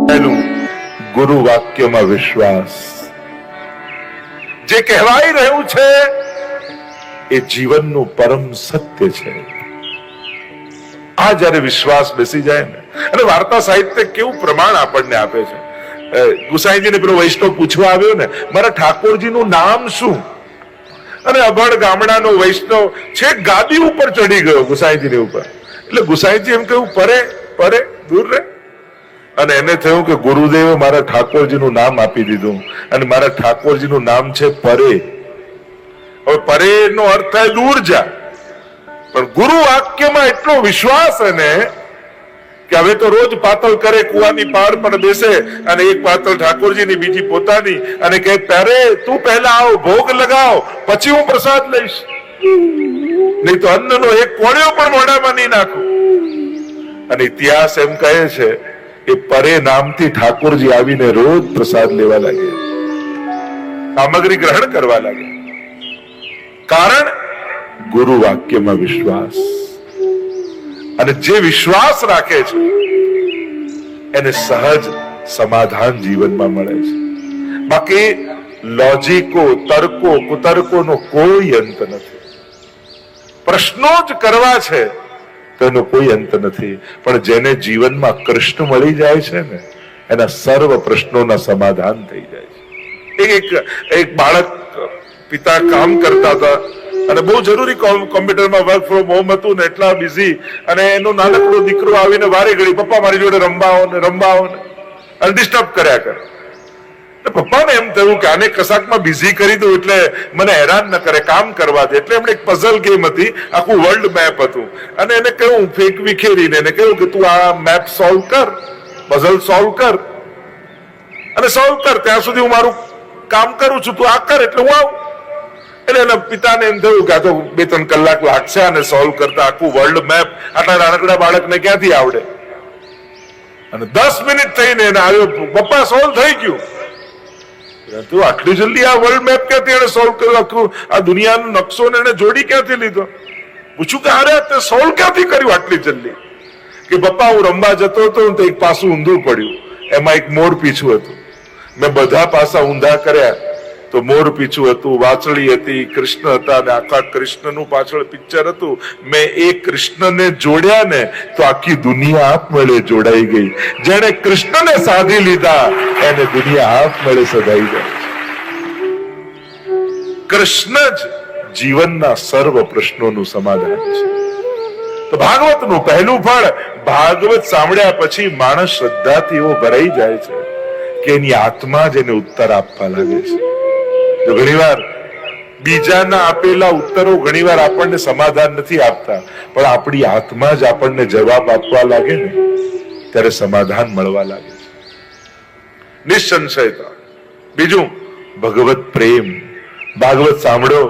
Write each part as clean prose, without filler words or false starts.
પહેલું, ગુરુ વાક્યમાં વિશ્વાસ. જે કહેવાઈ રહ્યું છે એ જીવનનું પરમ સત્ય છે. આ જયારે વિશ્વાસ બેસી જાય ને, અને વાર્તા સાહિત્ય કેવું પ્રમાણ આપણને આપે છે. ગુસાઈજીને પેલો વૈષ્ણવ પૂછવા આવ્યો ને, મારા ઠાકોરજીનું નામ શું? અને અભણ ગામડાનો વૈષ્ણવ છેક ગાદી ઉપર ચડી ગયો ગુસાઈજીની ઉપર. એટલે ગુસાઈજી એમ કહ્યું, પરે પરે દૂર રહે. અને એને થયું કે ગુરુદેવે મારા ઠાકોરજીનું નામ આપી દીધું, અને મારા ઠાકોરજીનું નામ છે પરે. હવે પરે નો અર્થ થાય દૂર જા, પણ ગુરુ વાક્યમાં એટલો વિશ્વાસ એને કે હવે તો રોજ પાતળ કરે, કુવાની પાર પર બેસે, અને એક પાતળ ઠાકોરજીની, બીજી પોતાની, અને કહે પરે તું પહેલા આવ, ભોગ લગાવ, પછી હું પ્રસાદ લઈશ, નહીં તો અન્નનો એક કોળિયો પણ મોઢામાં નહીં નાખું. અને ઇતિહાસ એમ કહે છે કે પરે નામથી ઠાકોરજી આવીને રોજ પ્રસાદ લેવા લાગે, સામગ્રી ગ્રહણ કરવા લાગે. કારણ ગુરુ વાક્યમાં વિશ્વાસ. અને જે વિશ્વાસ રાખે છે એને સહજ સમાધાન જીવનમાં મળે છે. બાકી લોજિકો, તર્કો, કુતર્કોનો કોઈ અંત નથી. પ્રશ્નો જ કરવા છે તેનો કોઈ અંત નથી. પણ જેને જીવનમાં કૃષ્ણ મળી જાય છે ને, એના સર્વ પ્રશ્નોના સમાધાન થઈ જાય છે. એક બાળક, પિતા કામ કરતા હતા અને બહુ જરૂરી કોમ્પ્યુટરમાં વર્ક ફ્રોમ હોમ હતું ને, એટલા બિઝી, અને એનો નાનકડો દીકરો આવીને વારે ઘડી પપ્પા મારી જોડે રમવાઓ ને અને ડિસ્ટર્બ કર્યા કરે. પપ્પાને એમ થયું કે આને કશાકમાં બિઝી કરી દઉં એટલે મને હેરાન ન કરે, કામ કરવા દે. એટલે એમણે એક પઝલ ગેમ હતી, આખું વર્લ્ડ મેપ હતું, અને એને કહ્યું વિખેરીને એને કહ્યું કે તું આ મેપ સોલ્વ કર, પઝલ સોલ્વ કર, અને સોલ્વ કર ત્યાં સુધી હું મારું કામ કરું છું, તું આ કર એટલે હું આવું. એટલે એના પિતાને એમ થયું કે આ તો 2-3 કલાક લાગશે આને સોલ્વ કરતા. આખું વર્લ્ડ મેપ આટલા નાનકડા બાળકને ક્યાંથી આવડે? અને 10 મિનિટ થઈને એને આવ્યો, પપ્પા સોલ્વ થઈ ગયું. તું આટલી જલ્દી આ વર્લ્ડ મેપ ક્યાંથી એને સોલ્વ કર્યું? આખું આ દુનિયાનો નકશો ને એને જોડી ક્યાંથી લીધો? પૂછું કે અરે તે સોલ્વ ક્યાંથી કર્યું આટલી જલ્દી? કે પપ્પા હું રમવા જતો હતો તો એક પાસું ઊંધું પડ્યું, એમાં એક મોર પીછું હતું. મેં બધા પાસા ઊંધા કર્યા તો મોર પીછું હતું, વાછળી હતી, કૃષ્ણ હતા, અને આખા કૃષ્ણનું પાછળ પિક્ચર હતું. મેં એ કૃષ્ણને જોડ્યા ને તો આખી દુનિયા આપમેળે જોડાઈ ગઈ. જેને કૃષ્ણને સાધી લીધા એને દુનિયા આપમેળે સધાઈ જાય. કૃષ્ણ જ જીવનના સર્વ પ્રશ્નોનું સમાધાન છે. તો ભાગવતનું પહેલું ફળ, ભાગવત સાંભળ્યા પછી માણસ શ્રદ્ધાથી એવો ભરાઈ જાય છે કે એની આત્મા જ એને ઉત્તર આપવા લાગે છે. ઘણીવાર બીજાના આપેલા ઉત્તરો ઘણીવાર આપણને સમાધાન નથી આપતા, પણ આપણી આત્મા જ આપણને જવાબ આપવા લાગે ને ત્યારે સમાધાન મળવા લાગે છે. નિસંશયતા. બીજું, ભગવત પ્રેમ. ભાગવત સાંભળો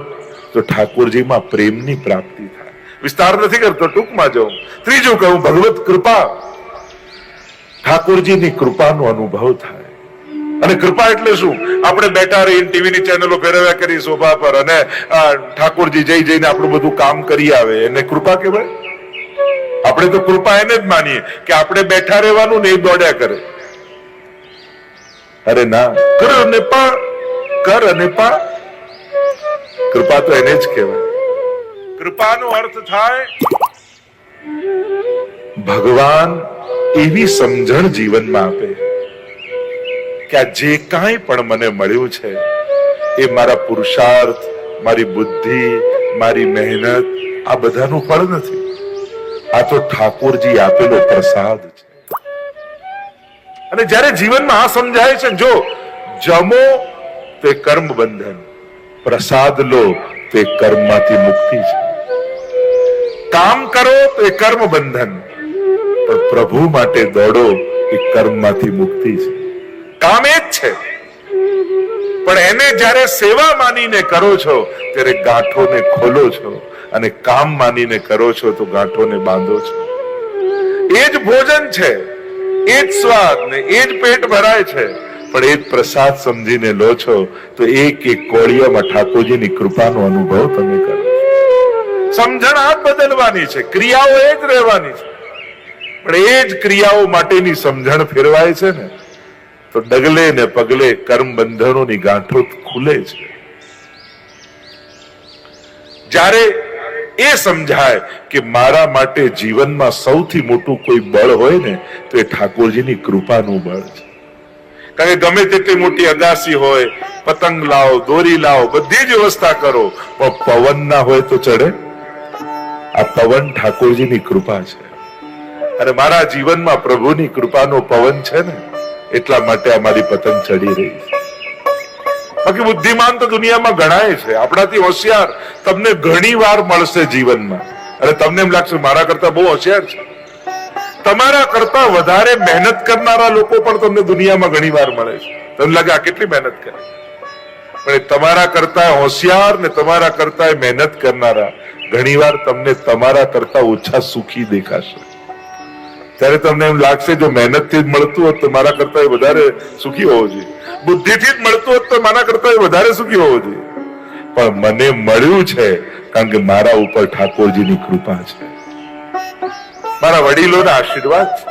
તો ઠાકોરજીમાં પ્રેમની પ્રાપ્તિ થાય. વિસ્તાર નથી કરતો, ટૂંકમાં જાઉં. ત્રીજું કહું, ભગવત કૃપા. ઠાકોરજીની કૃપાનો અનુભવ થાય. અને કૃપા એટલે શું? આપણે બેઠા રહીને ટીવીની ચેનલો ફેરવ્યા કરી શોભા પર, અને ઠાકોરજી જઈને આપણું બધું કામ કરી આવે, એને કૃપા કહેવાય? આપણે તો કૃપા એને જ માનીએ કે આપણે બેઠા રહેવાનું ને એ દોડ્યા કરે. અરે ના, કર અને પા, કર અને પા. કૃપા તો એને જ કહેવાય. કૃપાનો અર્થ થાય ભગવાન એવી સમજણ જીવનમાં આપે કે આ જે કાંઈ પણ મને મળ્યું છે એ મારા પુરુષાર્થ, મારી બુદ્ધિ, મારી મહેનત, આ બધાનું ફળ નથી. આ તો ઠાકોરજી આપેલો પ્રસાદ છે. અને જ્યારે જીવનમાં આ સમજાય છે, જો જમો તે કર્મ બંધન, પ્રસાદ લો તે કર્મમાંથી મુક્તિ છે. કામ કરો તો એ કર્મ બંધન, પણ પ્રભુ માટે દોડો એ કર્મમાંથી મુક્તિ છે. કામ એ જ છે, પણ એને જ્યારે સેવા માનીને કરો છો ત્યારે ગાંઠોને ખોલો છો, અને કામ માનીને કરો છો તો ગાંઠોને બાંધો છો. એ જ ભોજન છે, એ જ સ્વાદ ને એ જ પેટ ભરાય છે, પણ એ જ પ્રસાદ સમજીને લો છો તો એક એક કોળિયામાં ઠાકોરજીની કૃપાનો અનુભવ તમે કરો. સમજણ આ બદલવાની છે, ક્રિયાઓ એ જ રહેવાની છે, પણ એ જ ક્રિયાઓ માટેની સમજણ ફેરવાય છે ને તો ડગલે ને પગલે કર્મ બંધનોની ગાંઠો ખુલે છે. જ્યારે એ સમજાય કે મારા માટે જીવનમાં સૌથી મોટું કોઈ બળ હોય ને તો એ ઠાકોરજીની કૃપાનું બળ છે. કારણ કે ગમે તેટલી મોટી અગાસી હોય, પતંગ લાવો, દોરી લાવો, બધી જ વ્યવસ્થા કરો, પણ પવન ના હોય તો ચડે? આ પવન ઠાકોરજીની કૃપા છે. અને મારા જીવનમાં પ્રભુની કૃપાનો પવન છે ને, એટલા માટે અમારી પતંગ ચડી રહી છે. બાકી બુદ્ધિમાન તો દુનિયામાં ઘણાય છે, આપણાથી હોશિયાર તમને ઘણી વાર મળશે જીવનમાં. અને તમને એમ લાગશે મારા કરતા બહુ હોશિયાર છે. તમારા કરતા વધારે મહેનત કરનારા લોકો પણ તમને દુનિયામાં ઘણી વાર મળે છે. તમને લાગે આ કેટલી મહેનત કરે, પણ તમારા કરતા હોશિયાર ને તમારા કરતા મહેનત કરનારા ઘણી વાર તમને તમારા કરતા ઓછા સુખી દેખાશે. ત્યારે તમને એમ લાગશે જો મહેનતથી જ મળતું હોત તો મારા કરતા વધારે સુખી હોવો જોઈએ, બુદ્ધિથી જ મળતું હોત તો મારા કરતા વધારે સુખી હોવો જોઈએ. પણ મને મળ્યું છે કારણ કે મારા ઉપર ઠાકોરજીની કૃપા છે, મારા વડીલોના આશીર્વાદ છે,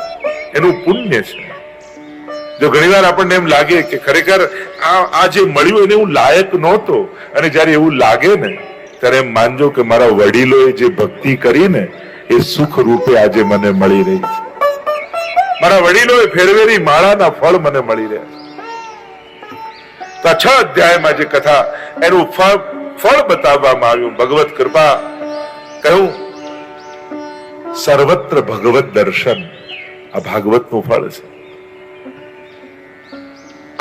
એનું પુણ્ય છે. જો ઘણીવાર આપણને એમ લાગે કે ખરેખર આ જે મળ્યું એને હું લાયક નહોતો, અને જયારે એવું લાગે ને ત્યારે એમ માનજો કે મારા વડીલોએ જે ભક્તિ કરી ને એ સુખ રૂપે આજે મને મળી રહી છે. મારા વડીલોએ ફેરવેલી માળાના ફળ મને મળી રહ્યા છે. તો 6 અધ્યાયમાં જે કથા એનું ફળ બતાવવામાં આવ્યું. ભગવત કૃપા કહ્યું સર્વત્ર ભગવત દર્શન, આ ભાગવતનું ફળ છે.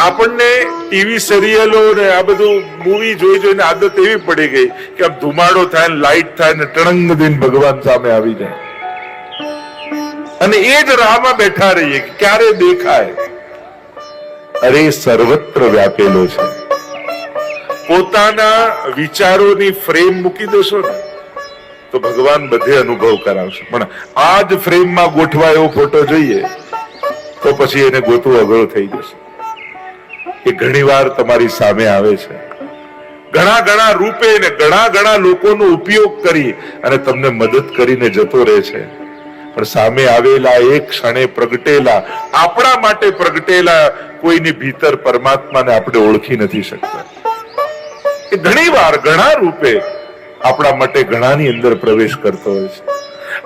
આપણને ટીવી સિરિયલો ને આ બધું મૂવી જોઈ જોઈને આદત એવી પડી ગઈ કે આમ ધુમાડો થાય ને લાઈટ થાય ને ટણંગ દિન ભગવાન સામે આવી જાય, અને એ જ રાહમાં બેઠા રહીએ કે ક્યારે દેખાય. અરે સર્વત્ર વ્યાપેલો છે. પોતાના વિચારોની ફ્રેમ મૂકી દેશો ને તો ભગવાન બધે અનુભવ કરાવશે. પણ આ જ ફ્રેમમાં ગોઠવા એવો ફોટો જોઈએ તો પછી એને ગોતવું અઘરું થઈ જશે. એ ઘણી વાર તમારી સામે આવે છે, ઘણા ઘણા રૂપે ને ઘણા લોકોનો ઉપયોગ કરી અને તમને મદદ કરીને જતો રહે છે. પણ સામે આવેલા એક ક્ષણે પ્રગટેલા, આપણા માટે પ્રગટેલા કોઈની ભીતર પરમાત્માને આપણે ઓળખી નથી શકતા. એ ઘણી વાર ઘણા રૂપે આપણા માટે ઘણાની અંદર પ્રવેશ કરતો હોય છે.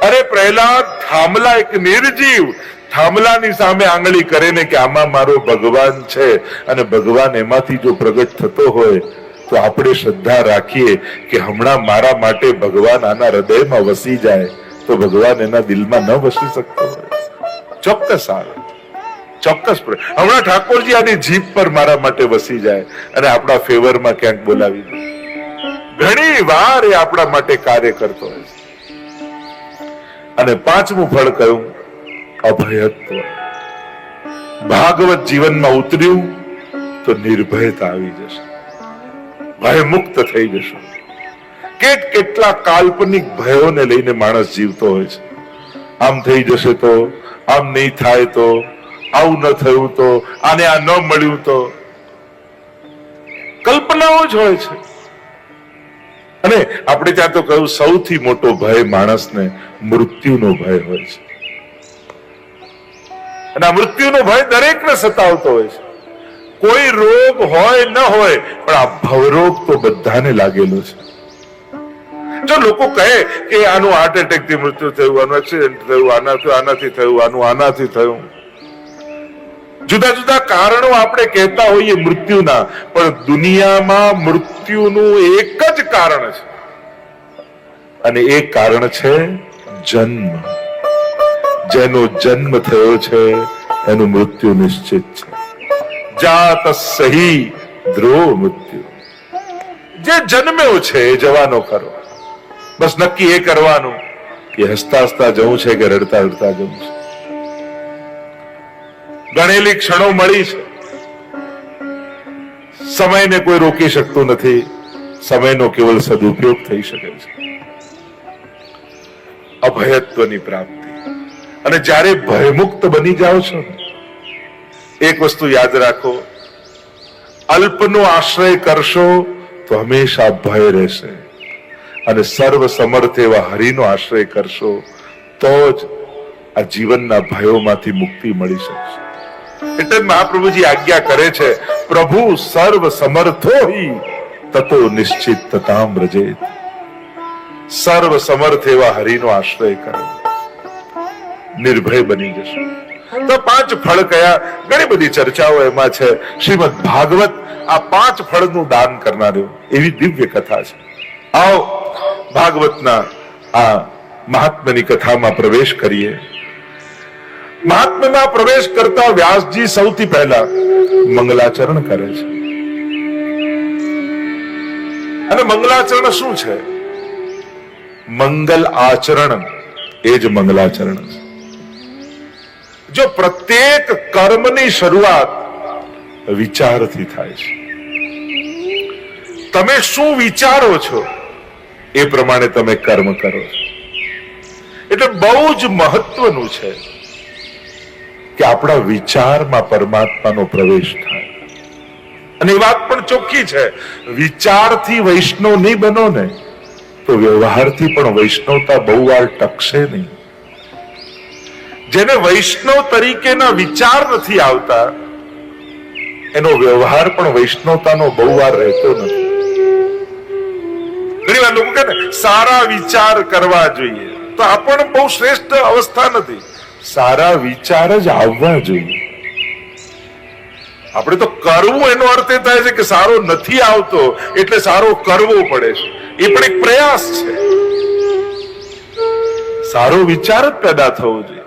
અરે પ્રહલાદ થાંભલા, એક નિર્જીવ થાંભલાની સામે આંગળી કરે ને કે આમાં મારો ભગવાન છે, અને ભગવાન એમાંથી જો પ્રગટ થતો હોય તો આપણે શ્રદ્ધા રાખીએ કે હમણાં મારા માટે ભગવાન આના હૃદયમાં વસી જાય તો ભગવાન એના દિલમાં ન વસી શકતો હોય? ચોક્કસ આવે, ચોક્કસ. હમણાં ઠાકોરજી આની જીભ પર મારા માટે વસી જાય અને આપણા ફેવરમાં ક્યાંક બોલાવી દે. ઘણી વાર એ આપણા માટે કાર્ય કરતો હોય છે. અને 5મું ફળ કયું? અભયત્વ. ભાગવત જીવનમાં ઉતર્યું તો નિર્ભયતા આવી જશે, ભય મુક્ત થઈ જશે. કેટલા કાલ્પનિક ભયોને લઈને માણસ જીવતો હોય છે. આમ થઈ જશે તો, આમ નહીં થાય તો, આવું ન થયું તો, આને આ ન મળ્યું તો, કલ્પનાઓ જ હોય છે. અને આપણે ત્યાં તો કહ્યું સૌથી મોટો ભય માણસને મૃત્યુનો ભય હોય છે. અને આ મૃત્યુનો ભય દરેકને સતાવતો હોય છે. કોઈ રોગ હોય ન હોય, પણ આ ભવરોગ તો બધાને લાગેલો છે. જો લોકો કહે કે આનું હાર્ટ એટેક થી મૃત્યુ થયું, આનું એક્સિડન્ટ થયું, આનાથી થયું, આનાથી થયું, જુદા જુદા કારણો આપણે કહેતા હોઈએ મૃત્યુના, પણ દુનિયામાં મૃત્યુનું એક જ કારણ છે, અને એ કારણ છે જન્મ. જેનો જન્મ થયો છે એનું મૃત્યુ નિશ્ચિત છે. જાત સહી ધ્રુવ મૃત્યુ. જે જન્મ્યો છે એ જવાનો ખરો. બસ નક્કી એ કરવાનું કે હસતા હસતા જવું છે કે રડતા રડતા જવું છે. ગણેલી ક્ષણો મળી છે. સમયને કોઈ રોકી શકતું નથી. સમયનો કેવલ સદુપયોગ થઈ શકે છે. અભયત્વની પ્રાપ્તિ. અને જ્યારે ભયમુક્ત બની જાઓ છો, એક વસ્તુ યાદ રાખો, અલ્પનો આશ્રય કરશો તો હંમેશા ભય રહેશે, અને સર્વ સમર્થ એવા હરિનો આશ્રય કરશો તો જ આ જીવનના ભયોમાંથી મુક્તિ મળી શકશે. એટલે મહાપ્રભુજી આજ્ઞા કરે છે, પ્રભુ સર્વ સમર્થો હિ તતો નિશ્ચિત તતામ વ્રજેત. સર્વ સમર્થ એવા હરિનો આશ્રય કરો, નિર્ભય બની જશો. તો 5 ફળ કયા? ઘણી બધી ચર્ચાઓ એમાં છે. શ્રીમદ ભાગવત આ 5 ફળનું દાન કરનારો એવી દિવ્ય કથા છે. આવો ભાગવતના આ મહાત્મ્યની કથામાં પ્રવેશ કરીએ. મહાત્મ્યમાં પ્રવેશ કરતા વ્યાસજી સૌથી પહેલા મંગલાચરણ કરે છે. અને મંગલાચરણ શું છે? મંગલ આચરણ એ જ મંગલાચરણ છે. જો પ્રત્યેક કર્મની શરૂઆત વિચારથી થાય છે. તમે શું વિચારો છો એ પ્રમાણે તમે કર્મ કરો છો. એટલે બહુ જ મહત્વનું છે કે આપણા વિચારમાં પરમાત્માનો પ્રવેશ થાય. અને એ વાત પણ ચોખ્ખી છે, વિચારથી વૈષ્ણવ નહીં બનો ને તો વ્યવહારથી પણ વૈષ્ણવતા બહુ વાર ટકશે નહીં. જેને વૈષ્ણવ તરીકેના વિચાર નથી આવતા એનો વ્યવહાર પણ વૈષ્ણવતાનો બહુ વાર રહેતો નથી. ઘણી વાર લોકો કહે ને સારા વિચાર કરવા જોઈએ, તો આ પણ બહુ શ્રેષ્ઠ અવસ્થા નથી. સારા વિચાર જ આવવા જોઈએ. આપણે તો કરવું એનો અર્થ એ થાય છે કે સારો નથી આવતો એટલે સારો કરવો પડે છે. એ પણ એક પ્રયાસ છે. સારો વિચાર જ પેદા થવો જોઈએ.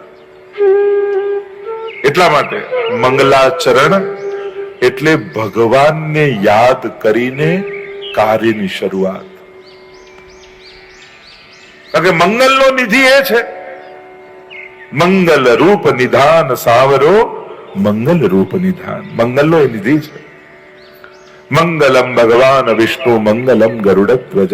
એટલા માટે મંગલાચરણ એટલે ભગવાનને યાદ કરીને કાર્યની શરૂઆત. કારણ કે મંગલનો નિધિ એ છે, મંગલ રૂપ નિધાન સાવરો મંગલ રૂપ નિધાન. મંગલનો એ નિધિ છે. મંગલમ ભગવાન વિષ્ણુ મંગલમ ગરુડધ્વજ.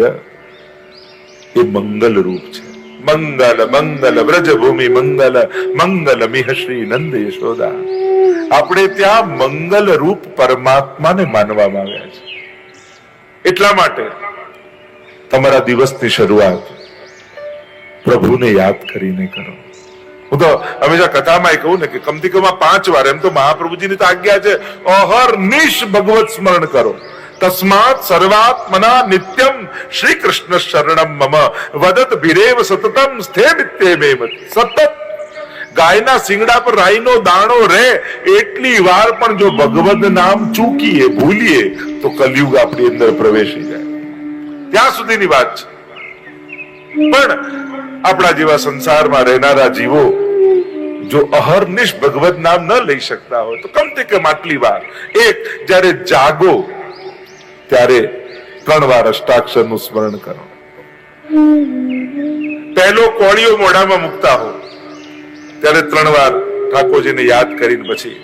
એ મંગલ રૂપ છે. મંગલ મંગલ વ્રજભૂમિ મંગલ મંગલ મિહ શ્રી નંદ યશોદા. આપણે ત્યાં મંગલ રૂપ પરમાત્માને માનવામાં આવ્યા છે. એટલા માટે તમારા દિવસની શરૂઆત પ્રભુને યાદ કરીને કરો. હું તો હંમેશા કથામાં કહું ને કે કમથી કમ 5 વાર, એમ તો મહાપ્રભુજીની તો આજ્ઞા છે અહર્નિશ ભગવત સ્મરણ કરો. તસ્માત સર્વાત્મના નિત્યમ શ્રી કૃષ્ણ શરણમ મમ વદત ભીરેવ સતતમ સ્થેમિત્યેમેવ. સતત ગાયના સિંગડા પર રાઈનો દાણો રહે એટલી વાર પણ જો ભગવદ નામ ચૂકીએ, ભૂલીએ તો કલયુગ આપણી અંદર પ્રવેશી જાય. ત્યાં સુધીની વાત છે. પણ આપણા જેવા સંસારમાં રહેનારા જીવો જો અહર્નિશ ભગવદ નામ ન લઈ શકતા હોય તો કમથી કમ આટલી વાર, એક જ્યારે જાગો ત્યારે 3 વાર અષ્ટાક્ષરનું સ્મરણ કરો. પહેલો કોળિયો મોઢામાં મૂકતા હો ત્યારે 3 વાર ઠાકોરજીને યાદ કરીને પછી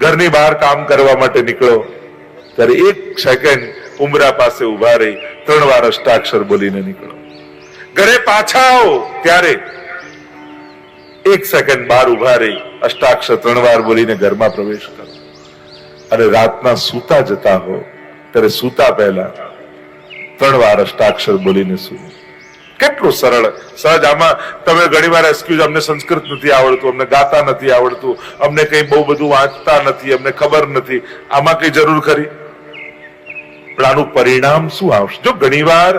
ઘરની બહાર કામ કરવા માટે નીકળો ત્યારે 1 સેકન્ડ ઉંબરા પાસે ઉભા રહી 3 વાર અષ્ટાક્ષર બોલીને નીકળો. ઘરે પાછા આવો ત્યારે 1 સેકન્ડ બહાર ઉભા રહી અષ્ટાક્ષર 3 વાર બોલીને ઘરમાં પ્રવેશ કરો. અને રાતના સૂતા જતા હો ત્યારે સૂતા પહેલા 3 વાર અષ્ટાક્ષર બોલીને સૂવો. કેટલું સરળ સહજ. આમાં તમે ઘણી વાર એક્સક્યુઝ, અમને સંસ્કૃત નથી આવડતું, અમને ગાતા નથી આવડતું, અમને કઈ બહુ બધું વાંચતા નથી, અમને ખબર નથી. આમાં કઈ જરૂર ખરી? પણ આનું પરિણામ શું આવશે? જો ઘણીવાર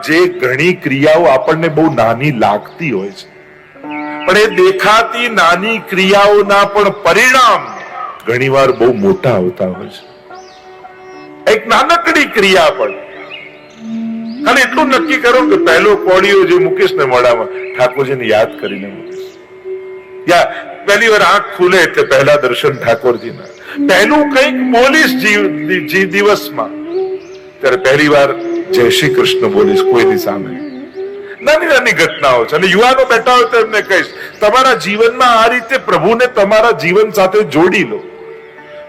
જે ઘણી ક્રિયાઓ આપણને બહુ નાની લાગતી હોય છે, પણ એ દેખાતી નાની ક્રિયાઓના પણ પરિણામ ઘણીવાર બહુ મોટા આવતા હોય છે. એક નાનકડી ક્રિયા પણ ખાલી એટલું નક્કી કરો કે પહેલો કોળિયો જે મૂકીશ ને મોઢામાં ઠાકોરજીને યાદ કરીને મૂકીશ. યા પહેલી વાર આંખ ખુલે એટલે પહેલા દર્શન ઠાકોરજીના. પહેલું કંઈક બોલીશ દિવસમાં ત્યારે પહેલી વાર જય શ્રી કૃષ્ણ બોલીશ કોઈની સામે. નાની નાની ઘટનાઓ છે. અને યુવાનો બેઠા હોય તો એમને કહીશ તમારા જીવનમાં આ રીતે પ્રભુને તમારા જીવન સાથે જોડી લો.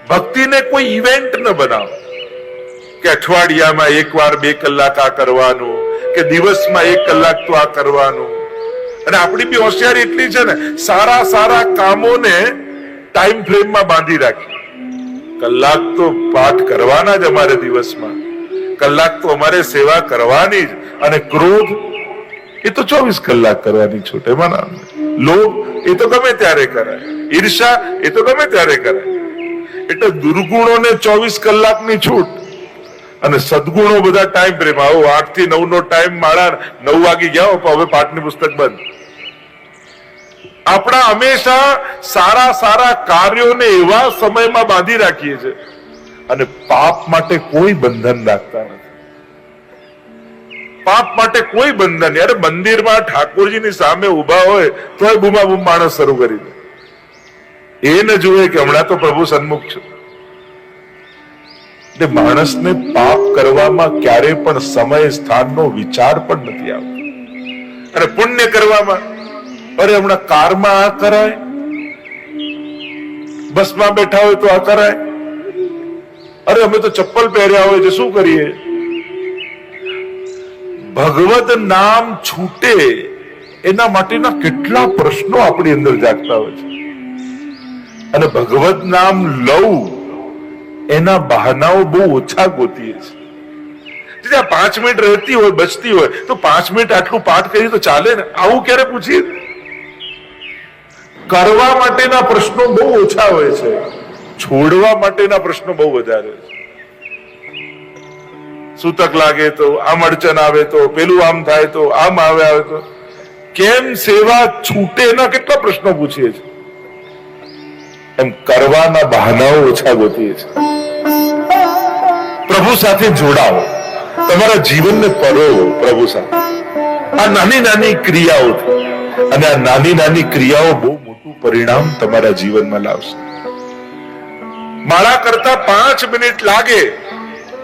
ભક્તિને કોઈ ઇવેન્ટ ન બનાવો કે અઠવાડિયામાં 1 વાર 2 કલાક આ કરવાનું કે દિવસમાં 1 કલાક તો આ કરવાનું. અને આપણી બી હોશિયારી એટલી છે ને, સારા સારા કામોને ટાઈમ ફ્રેમમાં બાંધી રાખી. કલાક તો પાઠ કરવાના જ અમારે દિવસમાં, કલાક તો અમારે સેવા કરવાની જ. અને ક્રોધ એ તો 24 કલાક કરવાની છૂટ. એમાં લોભ એ તો ગમે ત્યારે કરાય, ઈર્ષા એ તો ગમે ત્યારે કરાય. એટલે દુર્ગુણોને 24 કલાકની છૂટ અને સદગુણો બધા ટાઈમ પ્રેમ. આવો 8 થી 9 નો ટાઈમ માળા 9 વાગી ગયા, હવે પાઠની પુસ્તક બંધ. આપણા હંમેશા સારા સારા કાર્યોને એવા સમયમાં બાંધી રાખીએ છીએ અને પાપ માટે કોઈ બંધન રાખતા નથી. પાપ માટે કોઈ બંધન. યાર મંદિરમાં ઠાકોરજીની સામે ઉભા હોય તો બૂમા બૂમ માણસ શરૂ કરી દે. એ ન જોવે કે હમણાં તો પ્રભુ સન્મુખ છે. એટલે માણસને પાપ કરવામાં ક્યારે પણ સમય સ્થાનનો વિચાર પણ નથી આવતો. અને પુણ્ય કરવામાં, અરે હમણાં કારમાં આ કરાય, બસમાં બેઠા હોય તો આ કરાય, અરે અમે તો ચપ્પલ પહેર્યા હોય તો શું કરીએ. ભગવત નામ છૂટે એના માટેના કેટલા પ્રશ્નો આપણી અંદર જાગતા હોય છે. અને ભગવત નામ લઉં એના બહાનાઓ બહુ ઓછા ગોતીએ છીએ. 5 મિનિટ રહેતી હોય, બચતી હોય તો 5 મિનિટ આટલું પાઠ કરીએ તો ચાલે ને, આવું ક્યારે પૂછીએ. કરવા માટેના પ્રશ્નો બહુ ઓછા હોય છે, છોડવા માટેના પ્રશ્નો બહુ વધારે હોય છે. સૂતક લાગે તો, આમ અડચણ આવે તો, પેલું આમ થાય તો, આમ આવે તો, કેમ સેવા છૂટે એના કેટલા પ્રશ્નો પૂછીએ છીએ. એમ કરવાના બહાનાઓ ઓછા ગોતીએ છીએ. પ્રભુ સાથે જોડાઓ, તમારા જીવનને પરોવો પ્રભુ સાથે. આ નાની નાની ક્રિયાઓથી, અને આ નાની નાની ક્રિયાઓ બહુ મોટું પરિણામ તમારા જીવનમાં લાવશે. માળા કરતા 5 મિનિટ લાગે,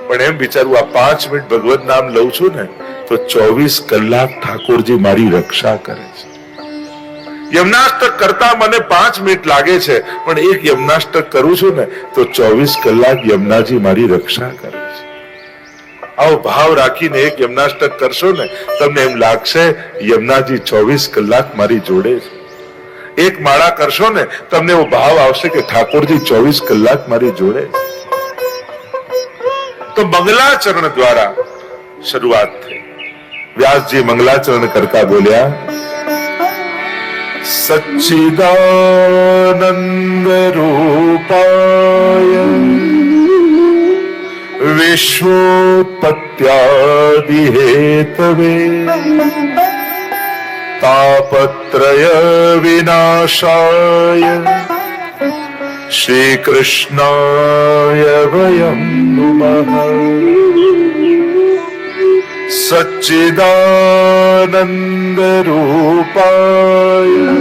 પણ એમ વિચારું આ 5 મિનિટ ભગવત નામ લઉં છું ને તો 24 કલાક ઠાકોરજી મારી રક્ષા કરે છે. યમનાષ્ટક કરતા મને 5 મિનિટ લાગે છે, પણ એક યમનાષ્ટક કરું છું ને તો 24 કલાક યમનાજી મારી રક્ષા કરે છે. આવો ભાવ રાખીને એક યમનાષ્ટક કરશો ને તમને એમ લાગશે યમનાજી 24 કલાક મારી જોડે છે. એક માળા કરશો ને તમને એવો ભાવ આવશે કે ઠાકોરજી 24 કલાક મારી જોડે છે. તો મંગલાચરણ દ્વારા શરૂઆત થઈ. વ્યાસજી મંગલાચરણ કરતા બોલ્યા, સચ્ચિદાનંદ રૂપાય વિશ્વોત્પત્યાદિ હેતવે તાપત્રય વિનાશાય શ્રી કૃષ્ણાય વયં નુમઃ. સચ્ચિદાનંદ રૂપાય.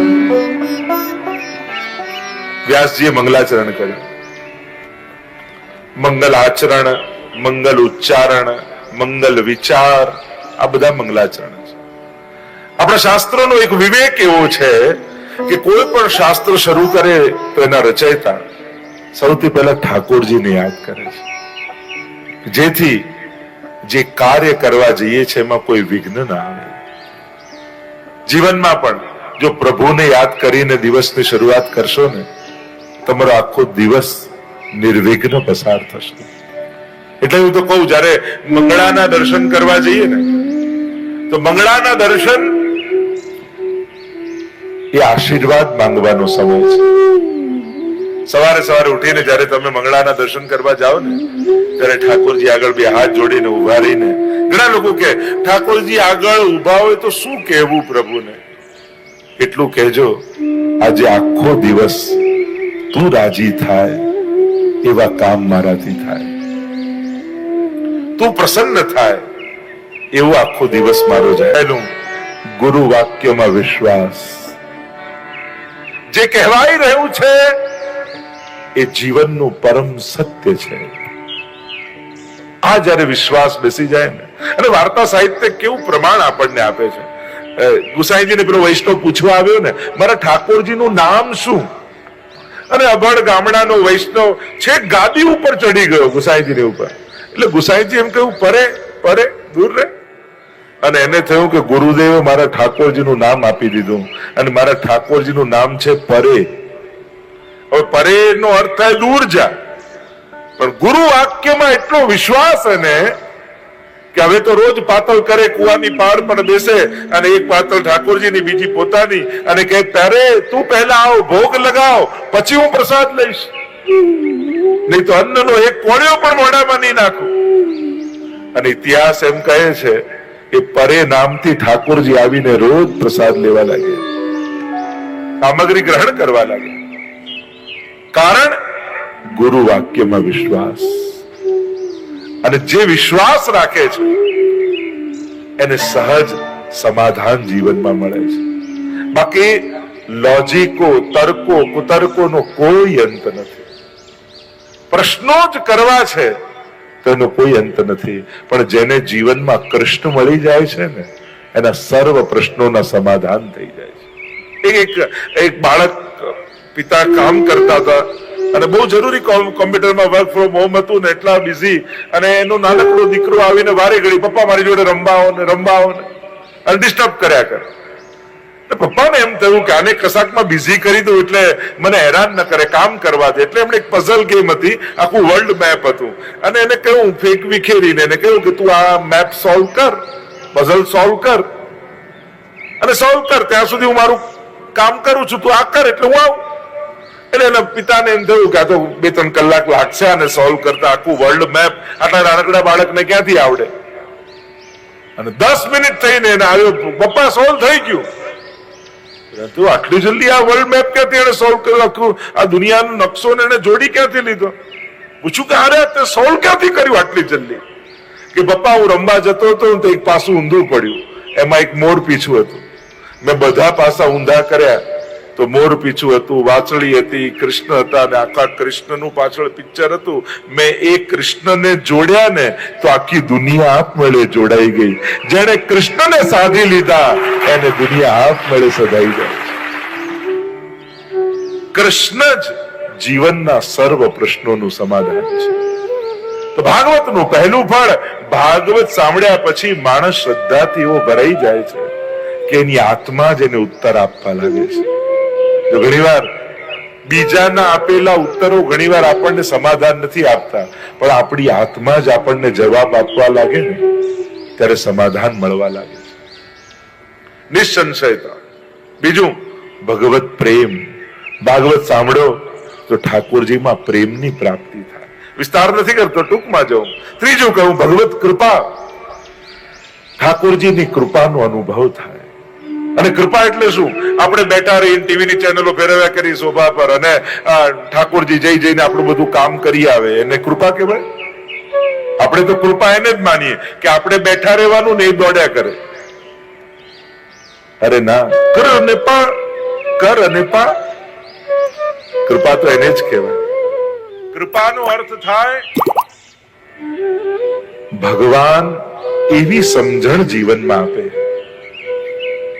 વ્યાસજીએ મંગલાચરણ કર્યું. મંગલ આચરણ, મંગલ ઉચ્ચારણ, મંગલ વિચાર, આ બધા મંગલાચરણ છે. આપણા શાસ્ત્રોનો એક વિવેક એવો છે કે કોઈ પણ શાસ્ત્ર શરૂ કરે તો એના રચયિતા સૌથી પહેલા ઠાકોરજીને યાદ કરે છે, જેથી જે કાર્ય કરવા જઈએ છે એમાં કોઈ વિઘ્ન ના આવે. જીવનમાં પણ જો પ્રભુને યાદ કરીને દિવસની શરૂઆત કરશો ને તમારો આખો દિવસ નિર્વિઘ્ન પસાર થશે. એટલે હું તો કહું, જયારે મંગળાના દર્શન કરવા જઈએ ને તો મંગળાના દર્શન એ આશીર્વાદ માંગવાનો સમય છે. સવારે સવારે ઉઠીને જયારે તમે મંગળાના દર્શન કરવા જાઓ ને ત્યારે ઠાકોરજી આગળ બે હાથ જોડીને ઉભા રહીને, ઘણા લોકો કે ઠાકોરજી આગળ ઉભા હોય તો શું કહેવું પ્રભુને, એટલું કહેજો આજે આખો દિવસ તું રાજી થાય એવા કામ મારાથી થાય, તું પ્રસન્ન થાય એવો આખો દિવસ મારો જાય. ગુરુ વાક્યમાં વિશ્વાસ જે કહેવાય રહ્યું છે એ જીવનનું પરમ સત્ય છે. આ જયારે વિશ્વાસ બેસી જાય ને, અને વાર્તા સાહિત્ય કેવું પ્રમાણ આપણને આપે છે. ગુસાઈજીને પેલો વૈષ્ણવ પૂછવા આવ્યો ને, મારા ઠાકોરજીનું નામ શું? અને અભણ ગામડાનો વૈષ્ણવ છેક ગાદી ઉપર ચડી ગયો ગુસાઈજીની ઉપર. એટલે ગુસાઈજી એમ કહ્યું, પરે પરે દૂર રહે. અને એને થયું કે ગુરુદેવે મારા ઠાકોરજીનું નામ આપી દીધું અને મારા ઠાકોરજીનું નામ છે પરે. હવે પરે નો અર્થ થાય દૂર જા, પણ ગુરુ વાક્યમાં એટલો વિશ્વાસ એને કે હવે તો રોજ પાતળ કરે, કુવાની પાળ પર બેસે અને એક પાતળ ઠાકોરજીની, બીજી પોતાની, અને કહે ત્યારે તું પહેલા આવ, ભોગ લગાવ, પછી હું પ્રસાદ લઈશ, નહીં તો અન્નનો એક કોળિયો પણ મોઢામાં નહીં નાખું. અને ઇતિહાસ એમ કહે છે કે પરે નામથી ઠાકોરજી આવીને રોજ પ્રસાદ લેવા લાગે, સામગ્રી ગ્રહણ કરવા લાગે. કારણ ગુરુ વાક્યમાં વિશ્વાસ. અને જે વિશ્વાસ રાખે છે એને સહજ સમાધાન જીવનમાં મળે છે. બાકી લોજિકો, તર્કો, કુતર્કોનો કોઈ અંત નથી. પ્રશ્નો જ કરવા છે તેનો કોઈ અંત નથી. પણ જેને જીવનમાં કૃષ્ણ મળી જાય છે ને, એના સર્વ પ્રશ્નોના સમાધાન થઈ જાય છે. એક બાળક, પિતા કામ કરતા હતા અને બહુ જરૂરી કોમ્પ્યુટરમાં વર્ક ફ્રોમ હોમ હતું ને, એટલા બિઝી, અને એનો નાનકડો દીકરો આવીને વારે ઘડી પપ્પા મારી જોડે રમવા આવો ને અને ડિસ્ટર્બ કર્યા કરે. પપ્પાને એમ થયું કે આને કશાકમાં બિઝી કરી દઉં એટલે મને હેરાન ન કરે, કામ કરવા દે. એટલે એમણે એક પઝલ ગેમ હતી, આખું વર્લ્ડ મેપ હતું, અને એને કહ્યું વિખેરીને એને કહ્યું કે તું આ મેપ સોલ્વ કર, પઝલ સોલ્વ કર, અને સોલ્વ કર ત્યાં સુધી હું મારું કામ કરું છું, તું આ કર એટલે હું આવું. એટલે એના પિતાને એમ થયું કે આ તો 2-3 કલાક લાગશે આને સોલ્વ કરતા, આખું વર્લ્ડ મેપ આટલા નાનકડા બાળકને ક્યાંથી આવડે. અને 10 મિનિટ થઈને એને આવ્યો, પપ્પા સોલ્વ થઈ ગયું. તો આટલી જલ્દી આ વર્લ્ડ મેપ ક્યાંથી એને સોલ્વ કર્યું, આખું આ દુનિયાનો નકશો ને એને જોડી ક્યાંથી લીધો. પૂછ્યું કે અરે તે સોલ્વ ક્યાંથી કર્યું આટલી જલ્દી. કે પપ્પા હું રમવા જતો હતો તો એક પાસું ઊંધું પડ્યું, એમાં એક મોર પીછું હતું. મેં બધા પાસા ઊંધા કર્યા તો મોર પીછું હતું, વાછળી હતી, કૃષ્ણ હતા, અને આખા કૃષ્ણનું પાછળ પિક્ચર હતું. મેં એ કૃષ્ણને જોડ્યા ને તો આખી દુનિયા આપમેળે જોડાઈ ગઈ. જેને કૃષ્ણને સાધી લીધા એને દુનિયા આપમેળે સધાઈ જાય. કૃષ્ણ જ જીવનના સર્વ પ્રશ્નોનું સમાધાન છે. તો ભાગવતનું પહેલું ફળ, ભાગવત સાંભળ્યા પછી માણસ શ્રદ્ધાથી એવો ભરાઈ જાય છે કે એની આત્મા જ એને ઉત્તર આપવા લાગે છે. તો ઘણીવાર બીજાના આપેલા ઉત્તરો ઘણીવાર આપણને સમાધાન નથી આપતા, પણ આપણી આત્મા જ આપણને જવાબ આપવા લાગે ને ત્યારે સમાધાન મળવા લાગે છે, નિસંશયતા. બીજું, ભગવત પ્રેમ. ભાગવત સાંભળો તો ઠાકોરજીમાં પ્રેમની પ્રાપ્તિ થાય. વિસ્તાર નથી કરતો, ટૂંકમાં જાઉં. ત્રીજું કહું, ભગવત કૃપા. ઠાકોરજીની કૃપાનો અનુભવ થાય. અને કૃપા એટલે શું? આપણે બેઠા રહીને ટીવીની ચેનલો ફેરવ્યા કરી શોભા પર, અને ઠાકોરજી જઈને આપણું બધું કામ કરી આવે, એને કૃપા કહેવાય? આપણે તો કૃપા એને જ માનીએ કે આપણે બેઠા રહેવાનું ને એ દોડ્યા કરે. અરે ના, કર અને પા. કૃપા તો એને જ કહેવાય. કૃપાનો અર્થ થાય ભગવાન એવી સમજણ જીવનમાં આપે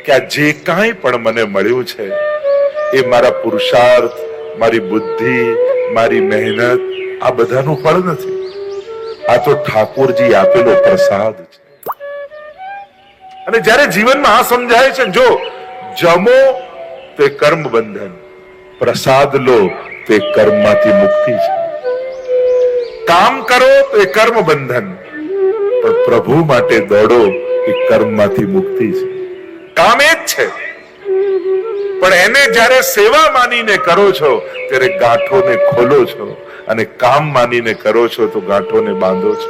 કે આ જે કાંઈ પણ મને મળ્યું છે એ મારા પુરુષાર્થ, મારી બુદ્ધિ, મારી મહેનત, આ બધાનું ફળ નથી. આ તો ઠાકોરજી આપેલો પ્રસાદ છે. અને જ્યારે જીવનમાં આ સમજાય છે, જો જમો તો એ કર્મ બંધન, પ્રસાદ લો તો એ કર્મમાંથી મુક્તિ છે. કામ કરો તો એ કર્મ બંધન, પણ પ્રભુ માટે દોડો એ કર્મમાંથી મુક્તિ છે. કામ એ જ છે, પણ એને જ્યારે સેવા માનીને કરો છો ત્યારે ગાંઠોને ખોલો છો, અને કામ માનીને કરો છો તો ગાંઠોને બાંધો છો.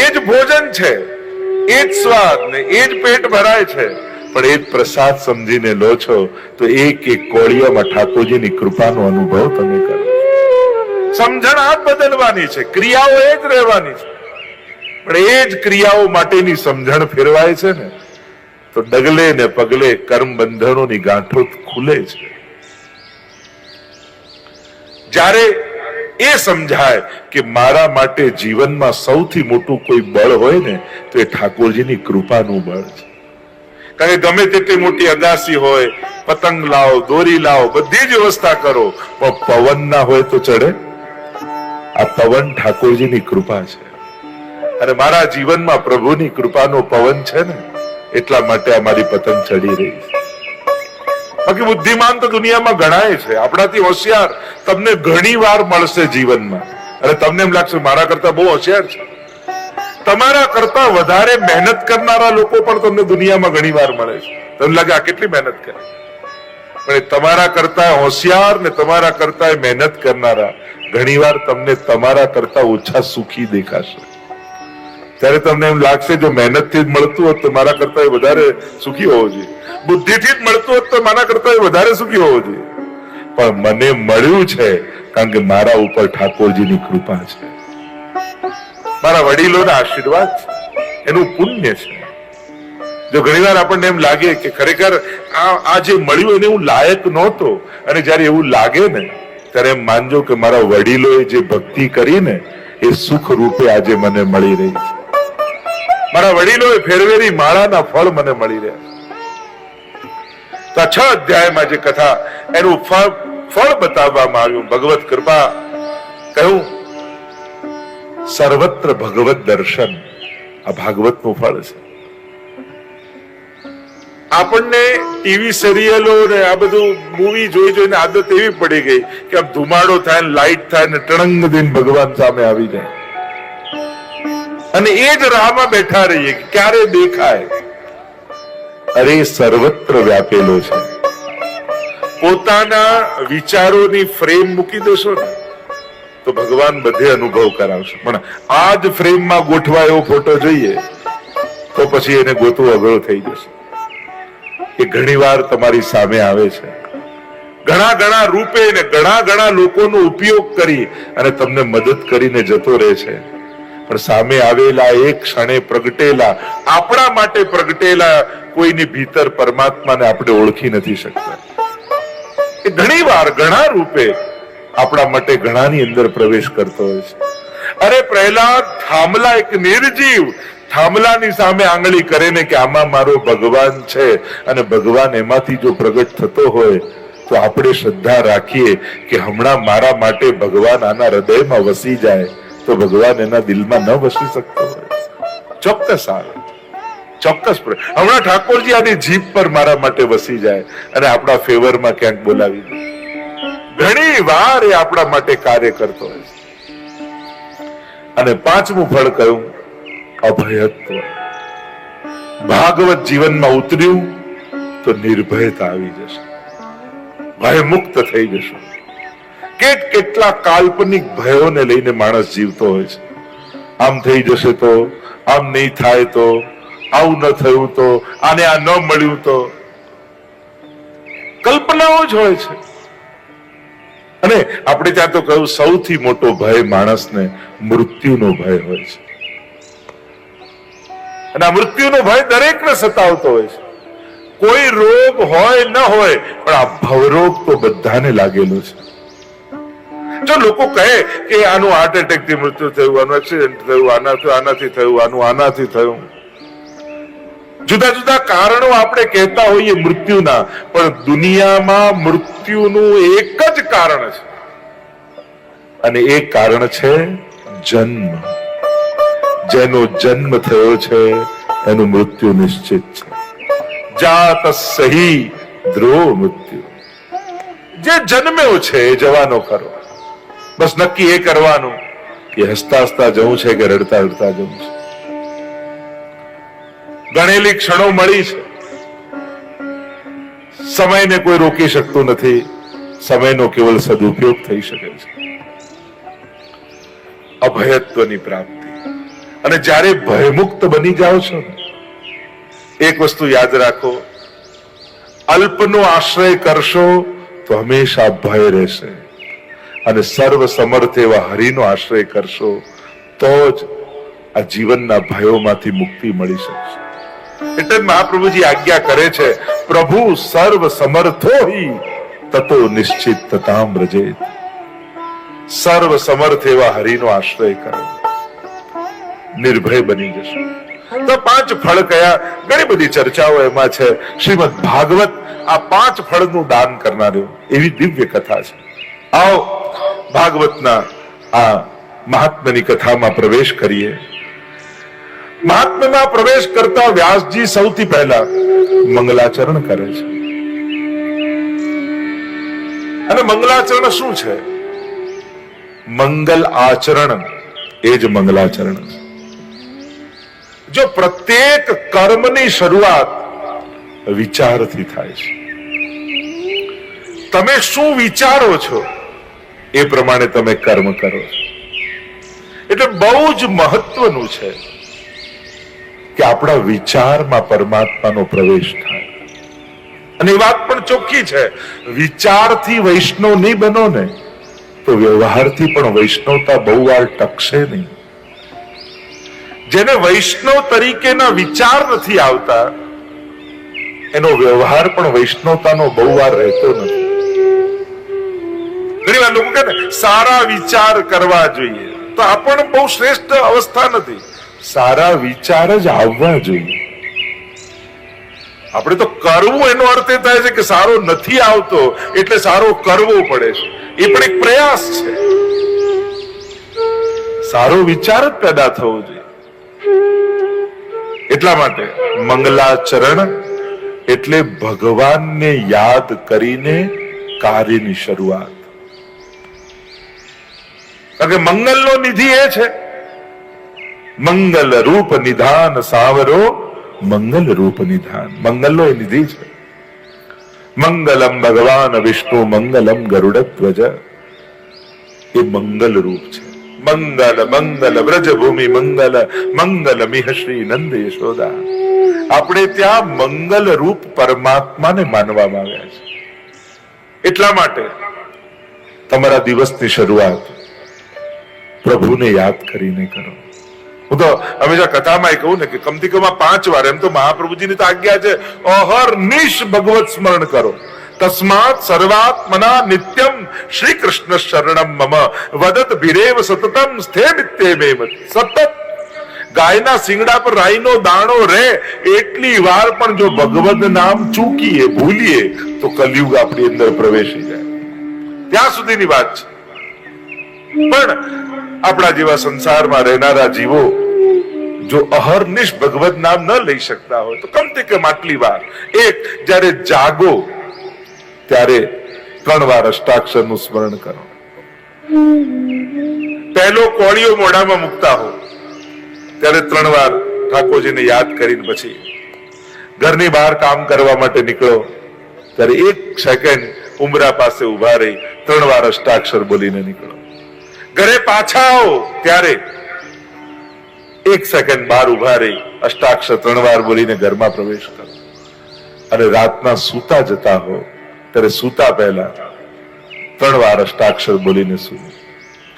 એ જ ભોજન છે, એ જ સ્વાદ ને એ જ પેટ ભરાય છે, પણ એ જ પ્રસાદ સમજીને લો છો તો એક એક કોળિયામાં ઠાકોરજીની કૃપાનો અનુભવ તમે કરો. સમજણ આ બદલવાની છે, ક્રિયાઓ એ જ રહેવાની છે, પણ એ જ ક્રિયાઓ માટેની સમજણ ફેરવાય છે ને તો ડગલે ને પગલે કર્મ બંધનોની ગાંઠો ખુલે છે. જ્યારે એ સમજાય કે મારા માટે જીવનમાં સૌથી મોટું કોઈ બળ હોય ને તો એ ઠાકોરજીની કૃપાનું બળ છે. કારણ કે ગમે તેટલી મોટી અગાસી હોય, પતંગ લાવો, દોરી લાવો, બધી જ વ્યવસ્થા કરો, પણ પવન ના હોય તો ચડે? આ પવન ઠાકોરજીની કૃપા છે. અને મારા જીવનમાં પ્રભુની કૃપાનો પવન છે ને એટલા માટે અમારી પતંગ ચડી રહી છે. બાકી બુદ્ધિમાન તો દુનિયામાં ઘણાય છે, આપણાથી હોશિયાર તમને ઘણી વાર મળશે જીવનમાં, અને તમને એમ લાગશે મારા કરતા બહુ હોશિયાર છે. તમારા કરતા વધારે મહેનત કરનારા લોકો પણ તમને દુનિયામાં ઘણી વાર મળે છે. તમને લાગે આ કેટલી મહેનત કરે, પણ તમારા કરતા હોશિયાર ને તમારા કરતા મહેનત કરનારા ઘણી વાર તમને તમારા કરતા ઓછા સુખી દેખાશે. ત્યારે તમને એમ લાગશે જો મહેનતથી જ મળતું હોત તો મારા કરતા વધારે સુખી હોવો જોઈએ, બુદ્ધિથી જ મળતું હોત તો મારા કરતા વધારે સુખી હોવો જોઈએ. પણ મને મળ્યું છે કારણ કે મારા ઉપર ઠાકોરજીની કૃપા છે, મારા વડીલોના આશીર્વાદ છે, એનું પુણ્ય છે. જો ઘણીવાર આપણને એમ લાગે કે ખરેખર આ જે મળ્યું એને હું લાયક નહોતો, અને જયારે એવું લાગે ને ત્યારે એમ માનજો કે મારા વડીલોએ જે ભક્તિ કરી ને એ સુખ રૂપે આજે મને મળી રહી છે. મારા વડીલોએ ફેરવેરી માળાના ફળ મને મળી રહ્યા છે. તો 6 અધ્યાયમાં જે કથા એનું ફળ બતાવવામાં આવ્યું. ભગવત કૃપા કહ્યું સર્વત્ર ભગવત દર્શન, આ ભાગવતનું ફળ છે. આપણને ટીવી સિરિયલો ને આ બધું મૂવી જોઈ જોઈને આદત એવી પડી ગઈ કે આમ ધુમાડો થાય ને લાઈટ થાય ને ટણંગ દિન ભગવાન સામે આવી જાય, અને એ જ રાહમાં બેઠા રહીએ કે ક્યારે દેખાય. અરે સર્વત્ર વ્યાપેલો છે. પોતાના વિચારોની ફ્રેમ મૂકી દેશો ને તો ભગવાન બધે અનુભવ કરાવશે. પણ આ જ ફ્રેમમાં ગોઠવા એવો ફોટો જોઈએ તો પછી એને ગોતવું અઘરો થઈ જશે. એ ઘણી વાર તમારી સામે આવે છે, ઘણા રૂપે ને ઘણા લોકોનો ઉપયોગ કરી અને તમને મદદ કરીને જતો રહે છે. પણ સામે આવેલા એક ક્ષણે પ્રગટેલા, આપણા માટે પ્રગટેલા કોઈની ભીતર પરમાત્માને આપણે ઓળખી નથી શકતા. એ ઘણી વાર ઘણા રૂપે આપણા માટે ઘણાની અંદર પ્રવેશ કરતો હોય છે. અરે પ્રહલાદ થાંભલા, એક નિર્જીવ થાંભલાની સામે આંગળી કરે ને કે આમાં મારો ભગવાન છે, અને ભગવાન એમાંથી જો પ્રગટ થતો હોય તો આપણે શ્રદ્ધા રાખીએ કે હમણાં મારા માટે ભગવાન આના હૃદયમાં વસી જાય તો ભગવાન એના દિલમાં ન વસી શકતો હોય. ચોક્કસ આવે, ચોક્કસ. હમણાં ઠાકોરજી આની જીભ પર મારા માટે વસી જાય અને આપણા ફેવરમાં ક્યાંક બોલાવી દે. ઘણી વાર એ આપણા માટે કાર્ય કરતો હોય છે. અને 5મું ફળ કયું? અભયત્વ. ભાગવત જીવનમાં ઉતર્યું તો નિર્ભયતા આવી જશે, ભય મુક્ત થઈ જશે. કેટલા કાલ્પનિક ભયોને લઈને માણસ જીવતો હોય છે. આમ થઈ જશે તો, આમ નહીં થાય તો, આવું ન થયું તો, આને આ ન મળ્યું તો, કલ્પનાઓ જ હોય છે. અને આપણે ત્યાં તો કહ્યું સૌથી મોટો ભય માણસને મૃત્યુનો ભય હોય છે. અને આ મૃત્યુનો ભય દરેકને સતાવતો હોય છે. કોઈ રોગ હોય ન હોય, પણ આ ભવરોગ તો બધાને લાગેલો છે. જો લોકો કહે કે આનું હાર્ટ એટેક થી મૃત્યુ થયું, આનું એક્સિડન્ટ થયું, આનાથી થયું, આનાથી થયું, જુદા કારણો આપણે કહેતા હોઈએ મૃત્યુના, પણ દુનિયામાં મૃત્યુનું એક જ કારણ છે, અને એ કારણ છે જન્મ. જેનો જન્મ થયો છે એનું મૃત્યુ નિશ્ચિત છે. જાત સહી ધ્રુવ મૃત્યુ. જે જન્મ્યો છે એ જવાનો ખરો. બસ નક્કી એ કરવાનું કે હસતા હસતા જવું છે કે રડતા રડતા જવું છે. ગણેલી ક્ષણો મળી છે. સમયને કોઈ રોકી શકતું નથી. સમયનો કેવલ સદુપયોગ થઈ શકે છે. અભયત્વની પ્રાપ્તિ. અને જ્યારે ભયમુક્ત બની જાઓ છો ને, એક વસ્તુ યાદ રાખો, અલ્પનો આશ્રય કરશો તો હંમેશા ભય રહેશે, અને સર્વ સમર્થ એવા હરિનો આશ્રય કરશો તો જ આ જીવનના ભયોમાંથી મુક્તિ મળી શકશે. એટલે મહાપ્રભુજી આજ્ઞા કરે છે, પ્રભુ સર્વ સમર્થો હિ તતો નિશ્ચિત તતામ વ્રજેત. સર્વ સમર્થ એવા હરિનો આશ્રય કરો, નિર્ભય બની જશો. તો 5 ફળ કયા? ઘણી બધી ચર્ચાઓ એમાં છે. શ્રીમદ ભાગવત આ 5 ફળનું દાન કરનારું એવી દિવ્ય કથા છે. આવો ભાગવતના આ મહાત્મ્યની કથામાં પ્રવેશ કરીએ. મહાત્મ્યમાં પ્રવેશ કરતા વ્યાસજી સૌથી પહેલા મંગલાચરણ કરે છે. અને મંગલાચરણ શું છે? મંગલ આચરણ એ જ મંગલાચરણ છે. જો પ્રત્યેક કર્મની શરૂઆત વિચારથી થાય છે. તમે શું વિચારો છો એ પ્રમાણે તમે કર્મ કરો છો. એટલે બહુ જ મહત્વનું છે કે આપણા વિચારમાં પરમાત્માનો પ્રવેશ થાય. અને એ વાત પણ ચોખ્ખી છે, વિચારથી વૈષ્ણવ નહીં બનો ને તો વ્યવહારથી પણ વૈષ્ણવતા બહુ વાર ટકશે નહીં. જેને વૈષ્ણવ તરીકેના વિચાર નથી આવતા એનો વ્યવહાર પણ વૈષ્ણવતાનો બહુ વાર રહેતો નથી. ઘણી વાર લોકો કહે ને સારા વિચાર કરવા જોઈએ, તો આ પણ બહુ શ્રેષ્ઠ અવસ્થા નથી. સારા વિચાર જ આવવા જોઈએ. આપણે તો કરવું એનો અર્થ એ થાય છે કે સારો નથી આવતો એટલે સારો કરવો પડે છે. એ પણ એક પ્રયાસ છે. સારો વિચાર જ પેદા થવો જોઈએ. એટલા માટે મંગલાચરણ એટલે ભગવાનને યાદ કરીને કાર્યની શરૂઆત. કારણ કે મંગલનો નિધિ એ છે, મંગલ રૂપ નિધાન સાવરો મંગલ રૂપ નિધાન. મંગલનો એ નિધિ છે. મંગલમ ભગવાન વિષ્ણુ મંગલમ ગરુડધ્વજ. એ મંગલ રૂપ છે. મંગલ મંગલ વ્રજભૂમિ મંગલ મંગલ મિહ શ્રી નંદ યશોદા. આપણે ત્યાં મંગલ રૂપ પરમાત્માને માનવામાં આવ્યા છે. એટલા માટે તમારા દિવસની શરૂઆત પ્રભુને યાદ કરીને કરો. હું તો હંમેશા કથામાં કહું ને કે કમથી કમ 5 વાર, એમ તો મહાપ્રભુજીની તો આજ્ઞા છે અહર્નિશ ભગવત સ્મરણ કરો. તસ્માત સર્વાત્મના નિત્યમ શ્રી કૃષ્ણ શરણમ મમ વદત ભીરેવ સતતમ સ્થે નિત્યેમેવ. સતત ગાયના શિંગડા પર રાઈનો દાણો રહે એટલી વાર પણ જો ભગવદ નામ ચૂકીએ, ભૂલીએ તો કલયુગ આપણી અંદર પ્રવેશી જાય. ત્યાં સુધીની વાત છે. પણ આપણા જેવા સંસારમાં રહેનારા જીવો જો અહર્નિશ ભગવદ નામ ન લઈ શકતા હોય તો કમથી કમ આટલી વાર, એક જ્યારે જાગો ત્યારે 3 વાર અષ્ટાક્ષરનું સ્મરણ કરો. પહેલો કોળિયો મોઢામાં મૂકતા હો ત્યારે 3 વાર ઠાકોરજીને યાદ કરીને પછી ઘરની બહાર કામ કરવા માટે નીકળો ત્યારે 1 સેકન્ડ ઉંબરા પાસે ઉભા રહી 3 વાર અષ્ટાક્ષર બોલીને નીકળો. ઘરે પાછા આવો ત્યારે 1 સેકન્ડ બહાર ઉભા રહી અષ્ટાક્ષર 3 વાર બોલીને ઘરમાં પ્રવેશ કરો. અને રાતના સૂતા જતા હો ત્યારે સૂતા પહેલા 3 વાર અષ્ટાક્ષર બોલીને સૂવો.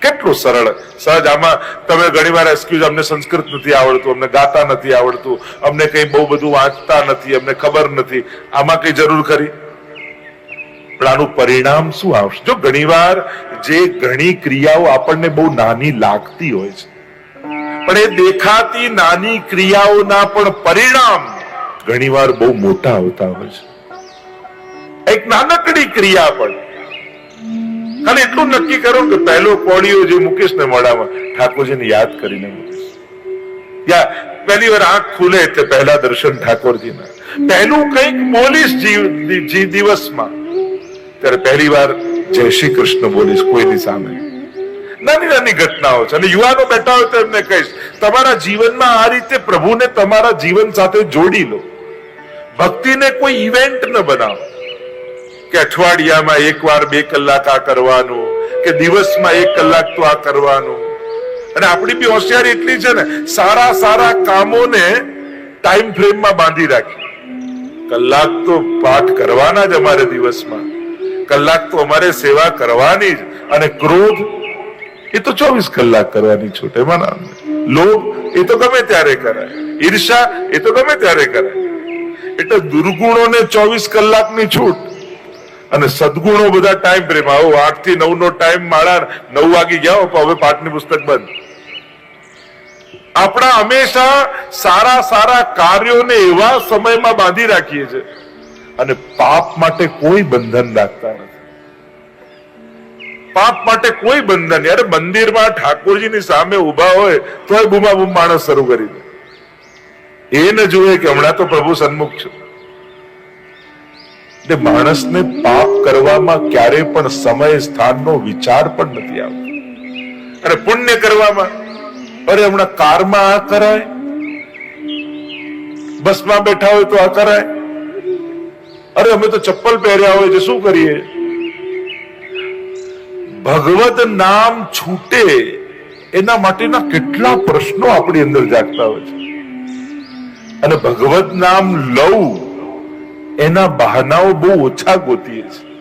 કેટલું સરળ સહજ. આમાં તમે ઘણી વાર એક્સક્યુઝ, અમને સંસ્કૃત નથી આવડતું, અમને ગાતા નથી આવડતું, અમને કઈ બહુ બધું વાંચતા નથી, અમને ખબર નથી. આમાં કઈ જરૂર ખરી? પણ આનું પરિણામ શું આવશે? જો ઘણીવાર જે ઘણી ક્રિયાઓ આપણને બહુ નાની લાગતી હોય છે, પણ એ દેખાતી નાની ક્રિયાઓના પણ પરિણામ ઘણીવાર બહુ મોટા હોતા હોય છે. એક નાનકડી ક્રિયા પણ ખાલી એટલું નક્કી કરો કે પહેલો કોળિયો જે મૂકીશ ને મોઢામાં ઠાકોરજીને યાદ કરીને મૂકીશ, યા પહેલી વાર આંખ ખુલે એટલે પહેલા દર્શન ઠાકોરજીના, પહેલું કંઈક બોલીશ દિવસમાં ત્યારે પહેલી વાર જય શ્રી કૃષ્ણ બોલીશ કોઈની સામે. નાની નાની ઘટનાઓ છે. અને યુવાનો બેઠા હોય તો એમને કહીશ તમારા જીવનમાં આ રીતે પ્રભુને તમારા જીવન સાથે જોડી લો. ભક્તિને કોઈ ઇવેન્ટ ન બનાવો કે અઠવાડિયામાં 1 વાર 2 કલાક આ કરવાનું કે દિવસમાં 1 કલાક તો આ કરવાનું. અને આપણી બી હોશિયારી એટલી છે ને, સારા સારા કામોને ટાઈમ ફ્રેમમાં બાંધી રાખી. કલાક તો પાઠ કરવાના જ અમારે દિવસમાં, કલાક તો અમારે સેવા કરવાની જ. અને ક્રોધ એ તો 24 કલાક કરવાની છૂટ. એમાં ના લોભ એ તો ગમે ત્યારે કરાય, ઈર્ષા એ તો ગમે ત્યારે કરાય. એટલે દુર્ગુણોને 24 કલાકની છૂટ અને સદગુણો બધા ટાઈમ ફ્રેમ. આવો 8 થી 9 નો ટાઈમ, માળા 9 વાગી ગયા હવે પાઠની પુસ્તક બંધ. આપણા હંમેશા સારા સારા કાર્યોને એવા સમયમાં બાંધી રાખીએ છીએ અને પાપ માટે કોઈ બંધન રાખતા નથી. પાપ માટે કોઈ બંધન. યાર મંદિરમાં ઠાકોરજીની સામે ઉભા હોય તો બૂમા બૂમ માણસ શરૂ કરી દે. એ ન જોવે કે હમણાં તો પ્રભુ સન્મુખ છે. એટલે માણસને પાપ કરવામાં ક્યારે પણ સમય સ્થાનનો વિચાર પણ નથી આવતો. અને પુણ્ય કરવામાં અરે હમણાં કારમાં આ કરાય, બસમાં બેઠા હોય તો આ કરાય, અરે અમે તો ચપ્પલ પહેર્યા હોય છે શું કરીએ? ભગવત નામ છૂટે એના માટેના કેટલા પ્રશ્નો આપણી અંદર જાગતા હોય છે, અને ભગવત નામ લઉં એના બહાનાઓ બહુ ઓછા ગોતીએ છીએ.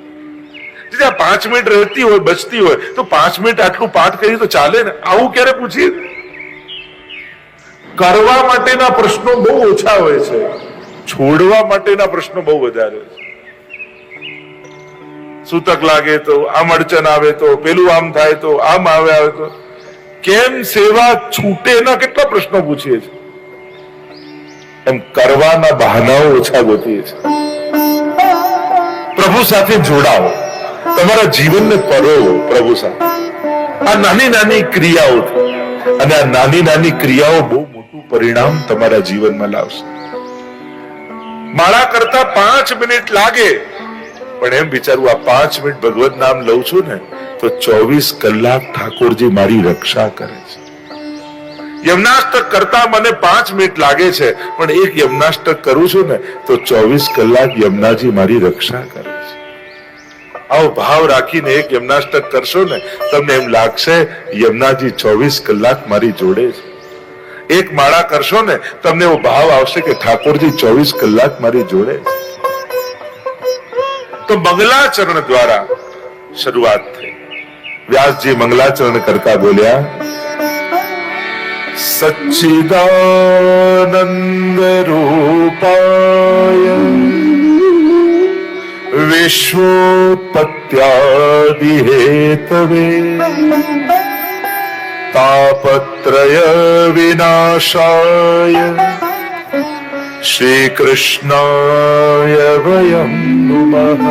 જ્યાં 5 મિનિટ રહેતી હોય બચતી હોય તો 5 મિનિટ આટલું પાઠ કરીએ તો ચાલે ને, આવું ક્યારે પૂછીએ? કરવા માટેના પ્રશ્નો બહુ ઓછા હોય છે, છોડવા માટેના પ્રશ્નો બહુ વધારે હોય છે. સૂતક લાગે તો, આમ અડચણ આવે તો, પેલું આમ થાય તો, આમ આવે તો, કેમ સેવા છૂટે એના કેટલા પ્રશ્નો પૂછીએ છીએ. એમ કરવાના બહાનાઓ ઓછા ગોતીએ છીએ. પ્રભુ સાથે જોડાઓ, તમારા જીવનને પરોવો પ્રભુ સાથે, આ નાની નાની ક્રિયાઓથી, અને આ નાની નાની ક્રિયાઓ બહુ મોટું પરિણામ તમારા જીવનમાં લાવશે. માળા કરતા 5 મિનિટ લાગે, પણ એમ વિચારવું આ 5 મિનિટ ભગવત નામ લઉં છું ને તો 24 કલાક ઠાકોરજી મારી રક્ષા કરે છે. યમનાષ્ટક કરતા મને 5 મિનિટ લાગે છે, પણ એક યમનાષ્ટક કરું છું ને તો 24 કલાક યમનાજી મારી રક્ષા કરે છે. આવો ભાવ રાખીને એક યમનાષ્ટક કરશો ને તમને એમ લાગશે યમનાજી 24 કલાક મારી જોડે છે. એક માળા કરશો ને તમને એવો ભાવ આવશે કે ઠાકોરજી 24 કલાક મારી જોડે છે. તો મંગલાચરણ દ્વારા શરૂઆત થઈ. વ્યાસજી મંગલાચરણ કરતા બોલ્યા, સચ્ચિદાનંદ રૂપાય વિશ્વોત્પત્યાદિ હેતવે તાપત્રય વિનાશાય શ્રી કૃષ્ણાય વયમ નમઃ.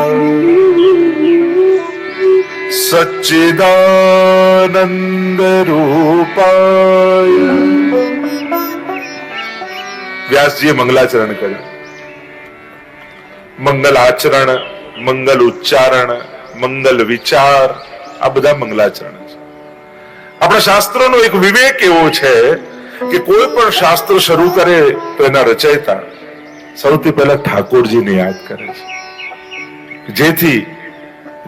સચ્ચિદાનંદ રૂપાય. વ્યાસજીએ મંગલાચરણ કર્યું. મંગલ આચરણ, મંગલ ઉચ્ચારણ, મંગલ વિચાર, આ બધા મંગલાચરણ છે. આપણા શાસ્ત્રોનો એક વિવેક એવો છે કે કોઈ પણ શાસ્ત્ર શરૂ કરે તો એના રચયિતા સૌથી પહેલા ઠાકોરજીને યાદ કરે છે, જેથી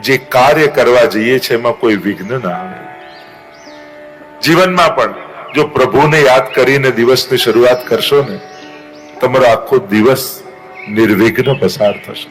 જે કાર્ય કરવા જઈએ છે એમાં કોઈ વિઘ્ન ના આવે. જીવનમાં પણ જો પ્રભુને યાદ કરીને દિવસની શરૂઆત કરશો ને તમારો આખો દિવસ નિર્વિઘ્ન પસાર થશે.